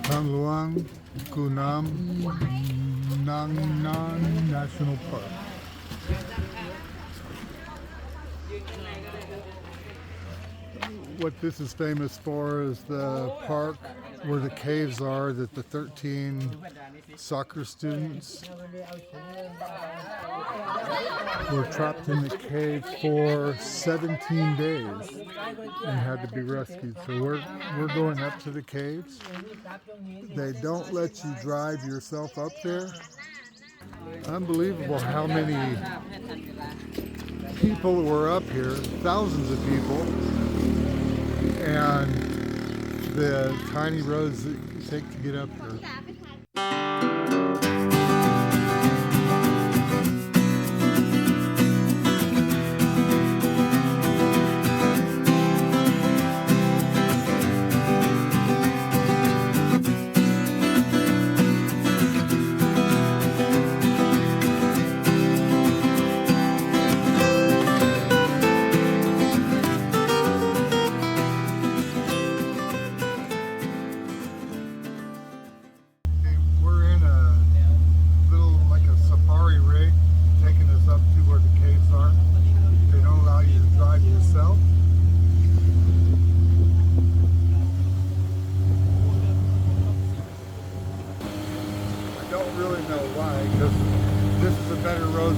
Tham Luang, Kunam, Nang Non National Park. What this is famous for is the park where the caves are that the 13 soccer students were trapped in the cave for 17 days and had to be rescued. So we're going up to the caves. They don't let you drive yourself up there. Unbelievable how many people were up here, thousands of people, and the tiny roads that you take to get up here.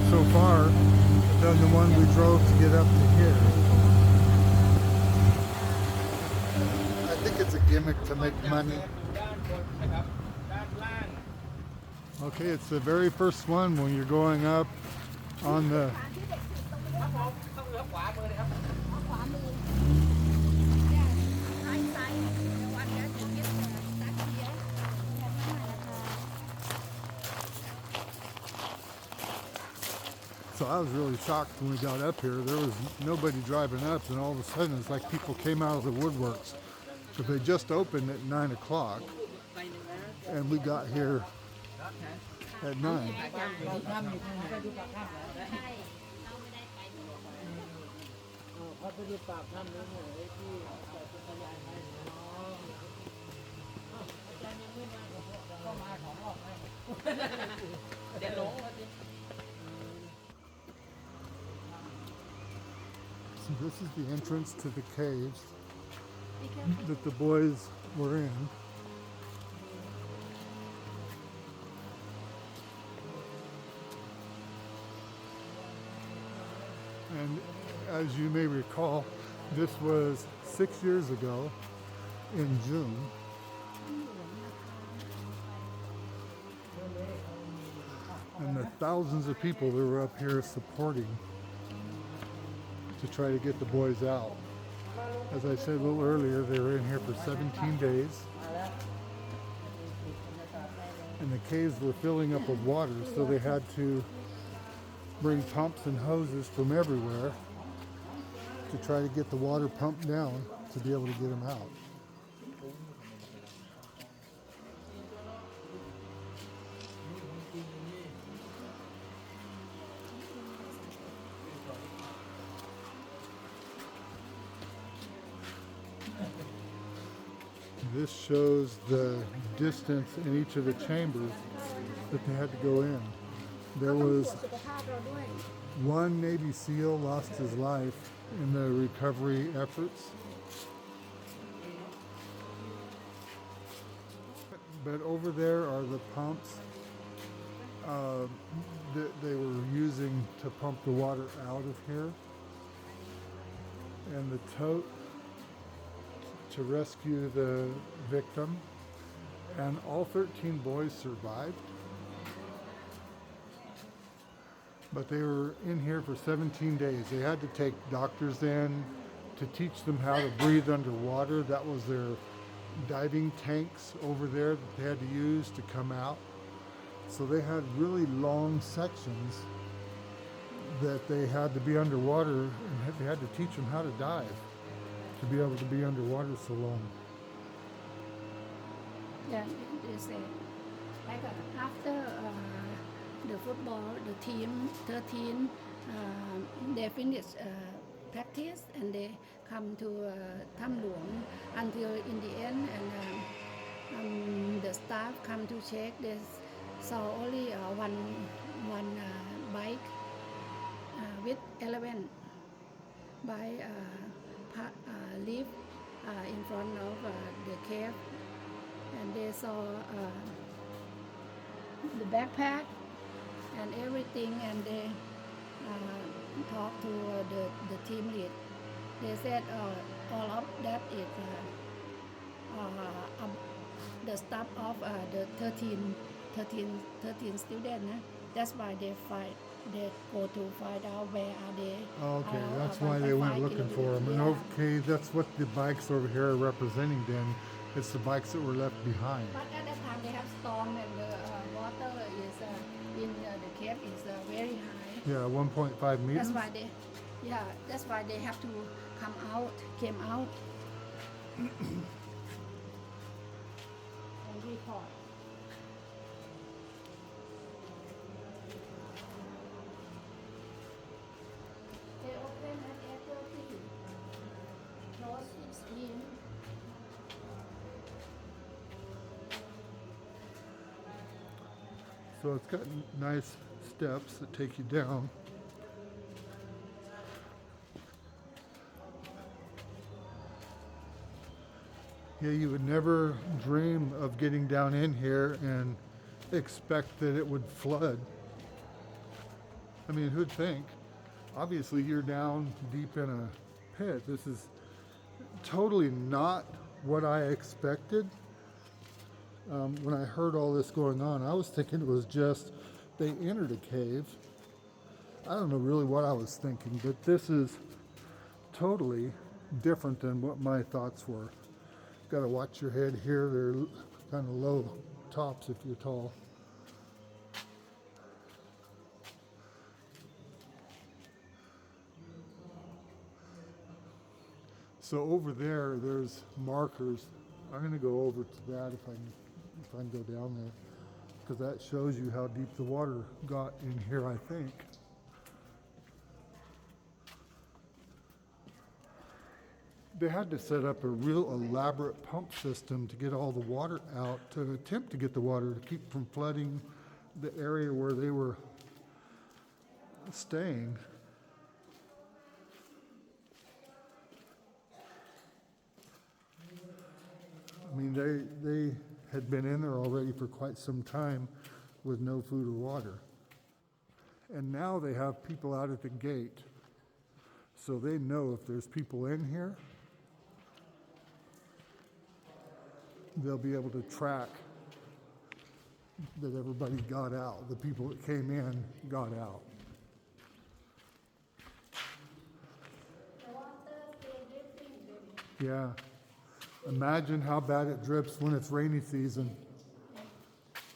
So far than the one we drove to get up to here. I think it's a gimmick to make money. Okay, it's the very first one when you're going up on the So I was really shocked when we got up here. There was nobody driving up, and all of a sudden it's like people came out of the woodworks. But they just opened at 9 o'clock, and we got here at 9. So this is the entrance to the caves that the boys were in. And as you may recall, this was 6 years ago in June. And the thousands of people that were up here supporting to try to get the boys out. As I said a little earlier, they were in here for 17 days. And the caves were filling up with water, so they had to bring pumps and hoses from everywhere to try to get the water pumped down to be able to get them out. This shows the distance in each of the chambers that they had to go in. There was one Navy SEAL lost his life in the recovery efforts. But over there are the pumps that they were using to pump the water out of here. And the tote to rescue the victim, and all 13 boys survived. But they were in here for 17 days. They had to take doctors in to teach them how to breathe underwater. That was their diving tanks over there that they had to use to come out. So they had really long sections that they had to be underwater, and they had to teach them how to dive to be able to be underwater so long. Yeah, they say like after the football, the team 13 they finished practice, and they come to Tham Luang until in the end, and the staff come to check. They saw only one bike with 11 by live in front of the cave, and they saw the backpack and everything, and they talked to the team lead. They said all of that is the staff of the 13 students. That's why they go to find out where are they. Okay, that's why they went looking for them. And okay, that's what the bikes over here are representing then. It's the bikes that were left behind. But at that time they have storm, and the water is in the cave is very high. Yeah, 1.5 meters. That's why they have to came out and report. They open at 8:30, close 16. So it's got nice steps that take you down. Yeah, you would never dream of getting down in here and expect that it would flood. I mean, who'd think? Obviously, you're down deep in a pit. This is totally not what I expected. When I heard all this going on, I was thinking it was just they entered a cave. I don't know really what I was thinking, but this is totally different than what my thoughts were. Got to watch your head here. They're kind of low tops if you're tall. So over there, there's markers. I'm going to go over to that if I can go down there, because that shows you how deep the water got in here, I think. They had to set up a real elaborate pump system to get all the water out, to attempt to get the water to keep from flooding the area where they were staying. I mean, they had been in there already for quite some time with no food or water. And now they have people out at the gate, so they know if there's people in here, they'll be able to track that everybody got out. The people that came in got out. Yeah. Imagine how bad it drips when it's rainy season.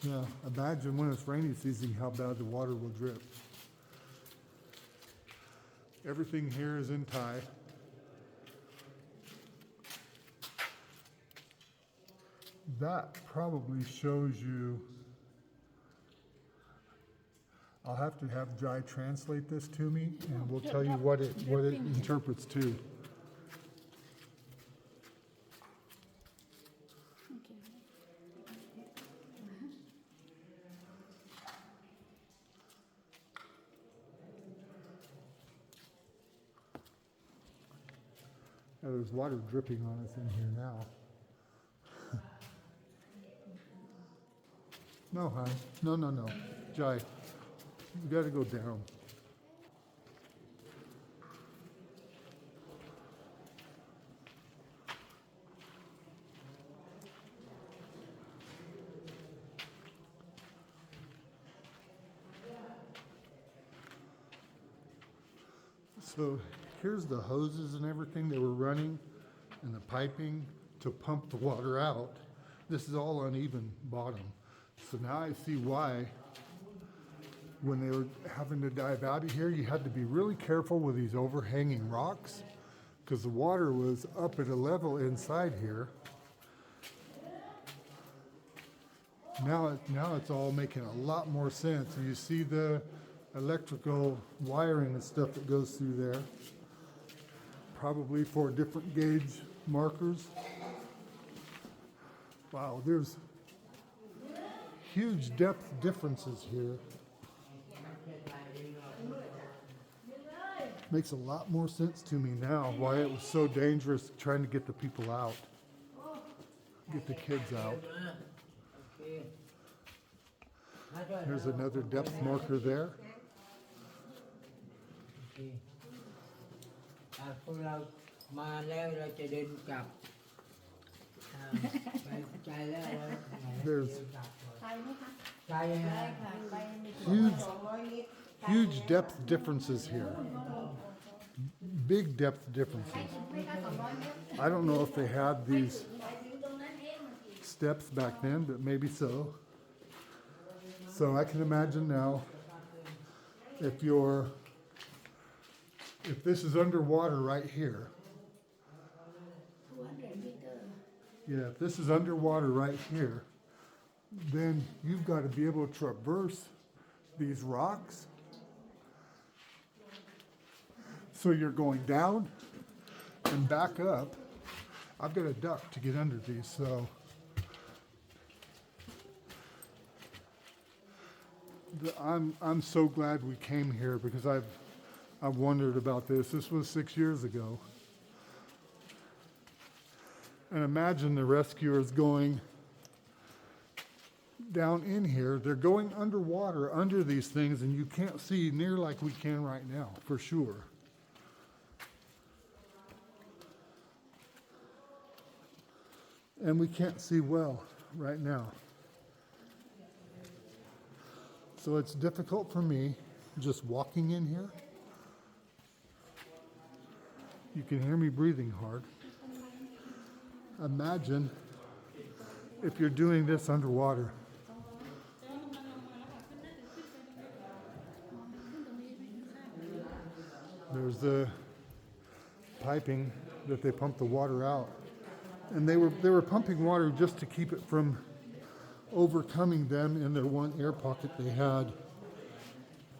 Yeah, imagine when it's rainy season how bad the water will drip. Everything here is in Thai. That probably shows you. I'll have to have Jai translate this to me, and we'll tell you what it interprets to. Now, there's water dripping on us in here now. No, hon. No. Jai, you gotta go down. So here's the hoses and everything they were running and the piping to pump the water out. This is all uneven bottom. So now I see why when they were having to dive out of here, you had to be really careful with these overhanging rocks because the water was up at a level inside here. Now it's all making a lot more sense. You see the electrical wiring and stuff that goes through there. probably for different gauge markers. Wow, there's huge depth differences here. Makes a lot more sense to me now why it was so dangerous trying to get the people out, get the kids out. There's another depth marker there. พวกเรามาแล้วเราจะเดินกลับไปใจแล้ว There's ใจฮะ huge depth differences here. Big depth differences. I don't know if they had these steps back then, but maybe so. So I can imagine now if this is underwater right here. 200 meter. Yeah, if this is underwater right here, then you've got to be able to traverse these rocks. So you're going down and back up. I've got a duck to get under these, so I'm so glad we came here because I've wondered about this. This was 6 years ago. And imagine the rescuers going down in here. They're going underwater under these things, and you can't see near like we can right now, for sure. And we can't see well right now. So it's difficult for me just walking in here. You can hear me breathing hard. Imagine if you're doing this underwater. There's the piping that they pump the water out. And they were pumping water just to keep it from overcoming them in their one air pocket they had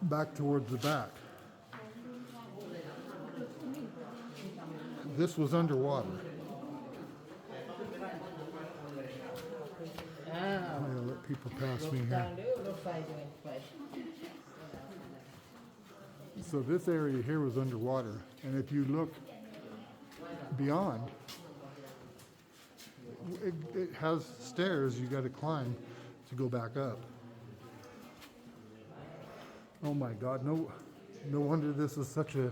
back towards the back. This was underwater. I'm gonna let people pass me here. So this area here was underwater, and if you look beyond, it has stairs you got to climb to go back up. Oh my God, no wonder this is such a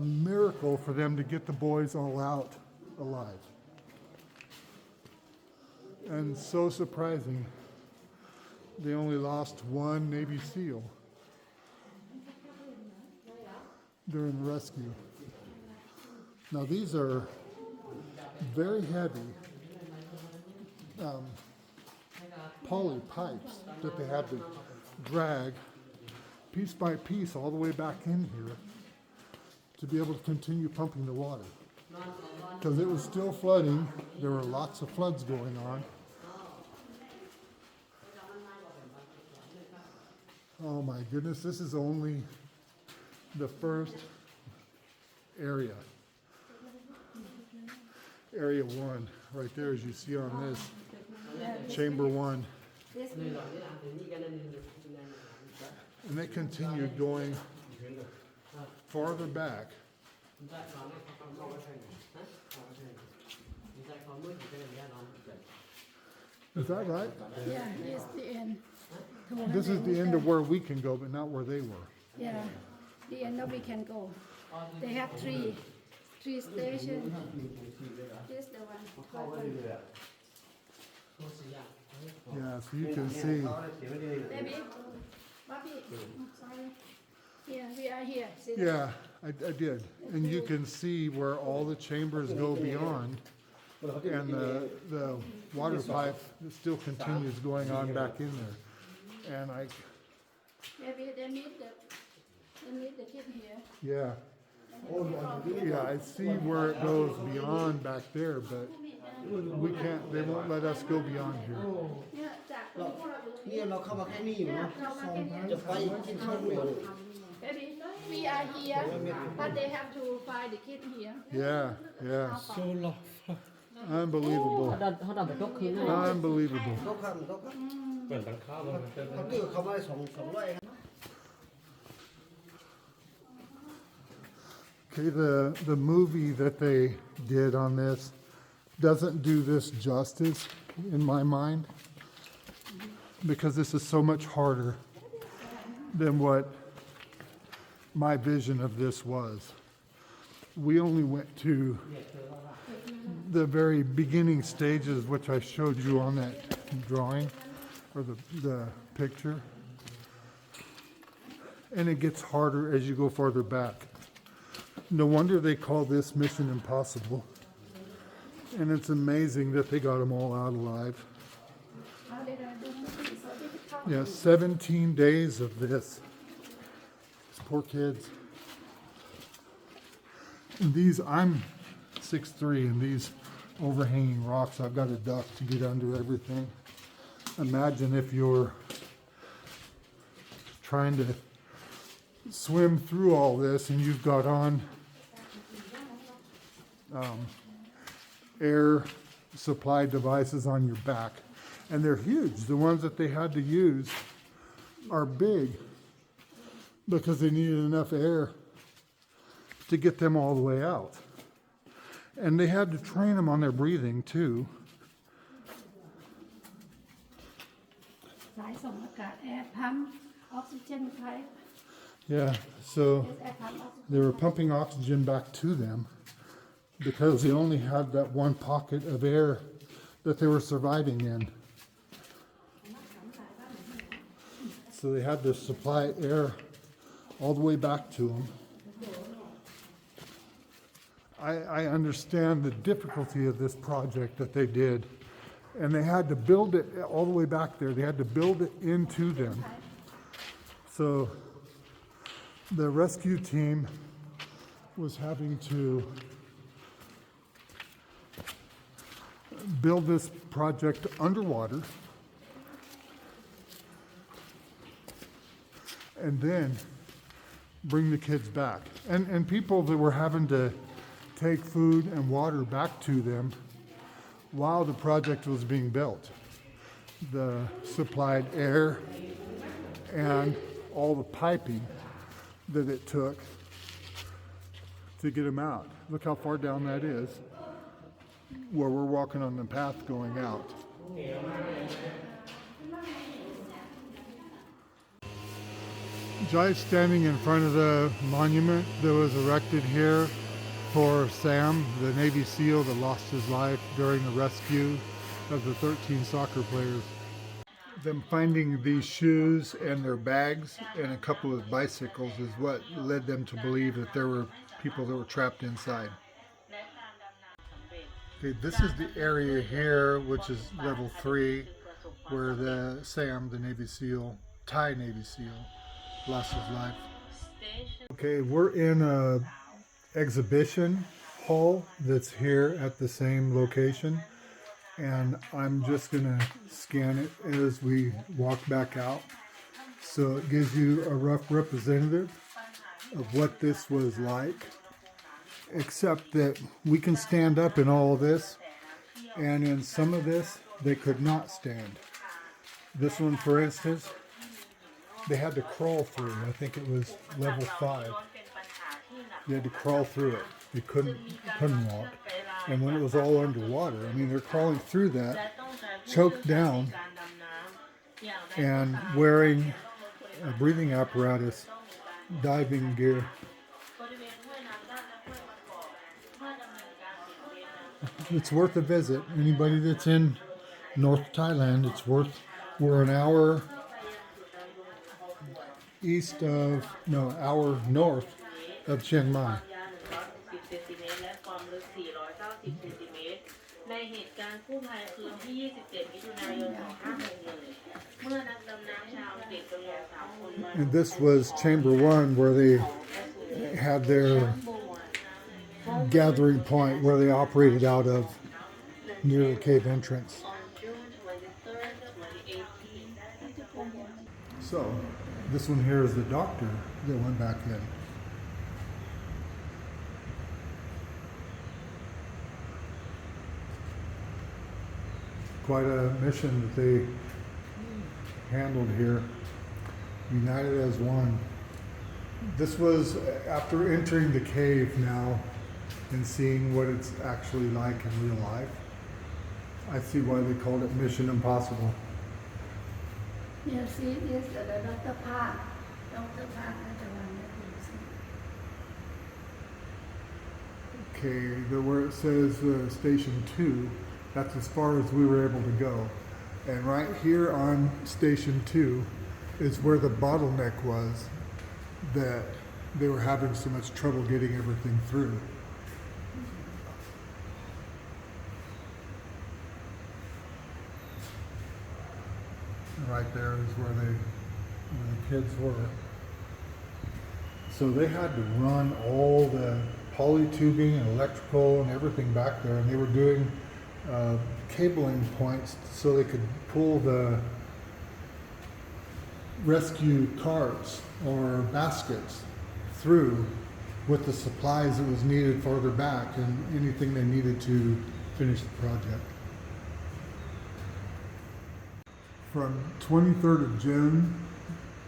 miracle for them to get the boys all out alive. And so surprising, they only lost one Navy SEAL during the rescue. Now these are very heavy poly pipes that they have to drag piece by piece all the way back in here to be able to continue pumping the water. Because it was still flooding, there were lots of floods going on. Oh my goodness, this is only the first area. Area 1, right there as you see on this, chamber 1. And they continued going farther back. Is that right? Yeah, this is the end. This is the end of where we can go, but not where they were. Yeah, the end of we can go. They have three stations. This is the one. Top one. Yeah, so you can see. Baby, Bobby, sorry. Here, we are here. See that? Yeah, I did. And you can see where all the chambers go beyond. And the water pipe still continues going on back in there. And Maybe they need the kid here. yeah. Yeah, I see where it goes beyond back there, but we can't, they won't let us go beyond here. เนี่ยจากตรงนี้พวกเราอยู่ตรงนี้ นี่เราเข้ามาแค่นี้อยู่เนาะจะไปกินข้าวเหนียว Baby we are here, but they have to find the kid here. Yeah. so long Unbelievable. เขาดับไปยกคืนเลย Unbelievable. เหมือนตั้งข้าวมันเป็น เขาตื้อเขามาได้200 Okay, the movie that they did on this doesn't do this justice in my mind because this is so much harder than what my vision of this was. We only went to the very beginning stages, which I showed you on that drawing or the picture. And it gets harder as you go farther back. No wonder they call this Mission Impossible. And it's amazing that they got them all out alive. Yeah, 17 days of this. These poor kids. And these, I'm 6'3", and these overhanging rocks, I've got to duck to get under everything. Imagine if you're trying to swim through all this and you've got on air supply devices on your back, and they're huge. The ones that they had to use are big because they needed enough air to get them all the way out, and they had to train them on their breathing too. สายส่งอากาศแอร์พัมออกซิเจนไทย Yeah, so แอร์พัมออกซิเจน they were pumping oxygen back to them because they only had that one pocket of air that they were surviving in. So they had to supply air all the way back to them. I understand the difficulty of this project that they did, and they had to build it all the way back there. They had to build it into them. So the rescue team was having to build this project underwater and then bring the kids back. And people that were having to take food and water back to them while the project was being built. The supplied air and all the piping that it took to get them out. Look how far down that is, where we're walking on the path going out. Jai's standing in front of the monument that was erected here for Tham, the Navy SEAL that lost his life during the rescue of the 13 soccer players. Them finding these shoes and their bags and a couple of bicycles is what led them to believe that there were people that were trapped inside. Okay, this is the area here, which is level 3, where the Tham, the Navy SEAL, Thai Navy SEAL, lost his life. Okay, we're in a exhibition hall that's here at the same location, and I'm just gonna scan it as we walk back out, so it gives you a rough representative of what this was like, except that we can stand up in all of this, and in some of this they could not stand. This one, for instance, they had to crawl through. I think it was level 5. They had to crawl through it. They couldn't walk. And when it was all underwater, I mean, they're crawling through that, choked down, and wearing a breathing apparatus, diving gear. It's worth a visit. Anybody that's in North Thailand, it's worth. We're an hour north of Chiang Mai. ในเหตุการณ์กู้ภัยคืนที่ 27 มิถุนายน 2561 เมื่อนักดำน้ำชาวอังกฤษจำนวน 3 คนมา And this was chamber 1, where they had their gathering point where they operated out of near the cave entrance. on June 23rd, 2018. So, this one here is the doctor that went back in. quite a mission that they handled here, united as one. This was after entering the cave now and seeing what it's actually like in real life. I see why they called it Mission Impossible. You see this the Dr. Park. Dr. Park is the one that you see. Okay, where it says Station 2, that's as far as we were able to go. And right here on Station 2 is where the bottleneck was that they were having so much trouble getting everything through. And right there is where the kids were. So they had to run all the poly tubing and electrical and everything back there, and they were doing cabling points so they could pull the rescue carts or baskets through with the supplies that was needed farther back and anything they needed to finish the project. From 23rd of June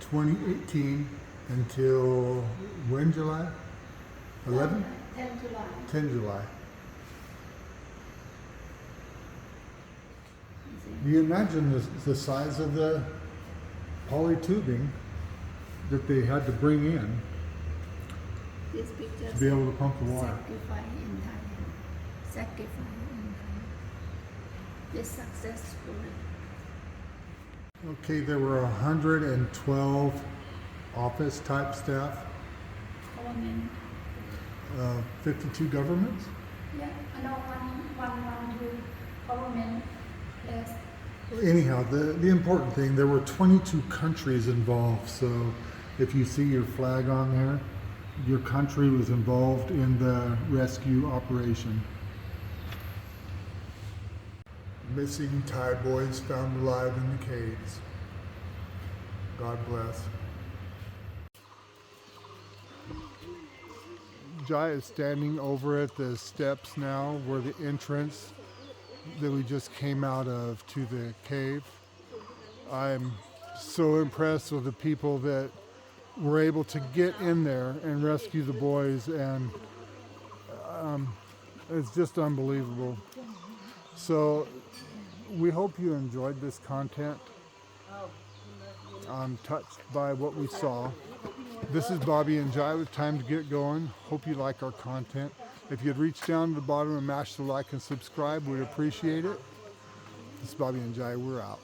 2018 until when, July? 11? 10 July. 10 July. Do you imagine the size of the poly tubing that they had to bring in This picture to be able to pump the water? sacrifice in Thailand. Sacrifice in Thailand. This successfully. Okay, there were 112 office type staff, Government. 52 governments. Yeah, I know one two government place. Anyhow, the important thing, there were 22 countries involved. So if you see your flag on there, your country was involved in the rescue operation. Missing Thai boys found alive in the caves. God bless. Jai is standing over at the steps now where the entrance that we just came out of to the cave. I'm so impressed with the people that were able to get in there and rescue the boys, and it's just unbelievable. So we hope you enjoyed this content. I'm touched by what we saw. This is Bobby and Jai with Time to Get Going. Hope you like our content. If you'd reach down to the bottom and mash the like and subscribe, we'd appreciate it. This is Bobby and Jai. We're out.